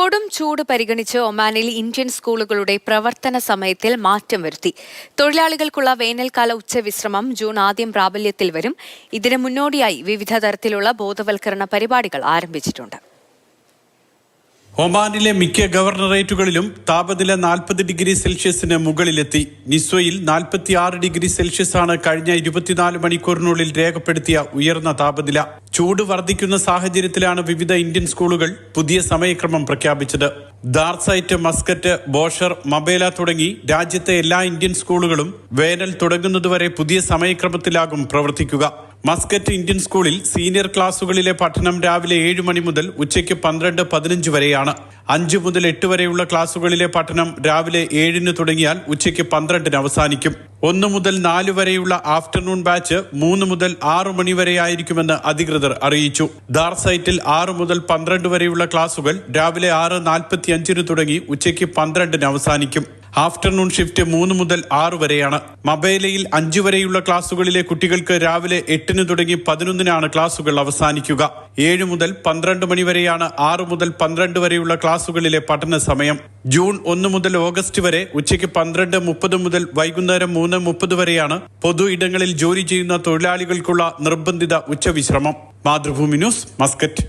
കൊടും ചൂട് പരിഗണിച്ച് ഒമാനിൽ ഇന്ത്യൻ സ്കൂളുകളുടെ പ്രവർത്തന സമയത്തിൽ മാറ്റം വരുത്തി. തൊഴിലാളികൾക്കുള്ള വേനൽക്കാല ഉച്ചവിശ്രമം ജൂൺ ആദ്യം പ്രാബല്യത്തിൽ വരും. ഇതിന് മുന്നോടിയായി വിവിധ തരത്തിലുള്ള ബോധവൽക്കരണ പരിപാടികൾ ആരംഭിച്ചിട്ടുണ്ട്. ഒമാനിലെ മിക്ക ഗവർണറേറ്റുകളിലും താപനില 40 ഡിഗ്രി സെൽഷ്യസിന് മുകളിലെത്തി. നിസ്വയിൽ 46 ഡിഗ്രി സെൽഷ്യസാണ് കഴിഞ്ഞ 24 മണിക്കൂറിനുള്ളിൽ രേഖപ്പെടുത്തിയ ഉയർന്ന താപനില. ചൂട് വർദ്ധിക്കുന്ന സാഹചര്യത്തിലാണ് വിവിധ ഇന്ത്യൻ സ്കൂളുകൾ പുതിയ സമയക്രമം പ്രഖ്യാപിച്ചത്. ദാർസൈറ്റ്, മസ്കറ്റ്, ബോഷർ, മബേല തുടങ്ങി രാജ്യത്തെ എല്ലാ ഇന്ത്യൻ സ്കൂളുകളും വേനൽ തുടങ്ങുന്നതുവരെ പുതിയ സമയക്രമത്തിലാകും പ്രവർത്തിക്കുക. മസ്കറ്റ് ഇന്ത്യൻ സ്കൂളിൽ സീനിയർ ക്ലാസുകളിലെ പഠനം രാവിലെ 7 മണി മുതൽ ഉച്ചയ്ക്ക് 12:15 വരെയാണ്. 5 മുതൽ 8 വരെയുള്ള ക്ലാസുകളിലെ പഠനം രാവിലെ 7 തുടങ്ങിയാൽ ഉച്ചയ്ക്ക് 12 അവസാനിക്കും. 1 മുതൽ 4 വരെയുള്ള ആഫ്റ്റർനൂൺ ബാച്ച് 3 മുതൽ 6 മണി വരെയായിരിക്കുമെന്ന് അധികൃതർ അറിയിച്ചു. ദാർസൈറ്റിൽ 6 മുതൽ 12 വരെയുള്ള ക്ലാസുകൾ രാവിലെ 6:45 തുടങ്ങി ഉച്ചയ്ക്ക് 12 അവസാനിക്കും. ആഫ്റ്റർനൂൺ ഷിഫ്റ്റ് 3 മുതൽ 6 വരെയാണ്. മബേലയിൽ 5 വരെയുള്ള ക്ലാസുകളിലെ കുട്ടികൾക്ക് രാവിലെ 8 തുടങ്ങി 11 ക്ലാസുകൾ അവസാനിക്കുക. 7 മുതൽ 12 മണി വരെയാണ് 6 മുതൽ 12 വരെയുള്ള ക്ലാസുകളിലെ പഠന സമയം. ജൂൺ 1 മുതൽ ഓഗസ്റ്റ് വരെ ഉച്ചയ്ക്ക് 12:30 മുതൽ വൈകുന്നേരം 3:30 വരെയാണ് പൊതു ഇടങ്ങളിൽ ജോലി ചെയ്യുന്ന തൊഴിലാളികൾക്കുള്ള നിർബന്ധിത ഉച്ചവിശ്രമം. Mathrubhumi news, Muscat.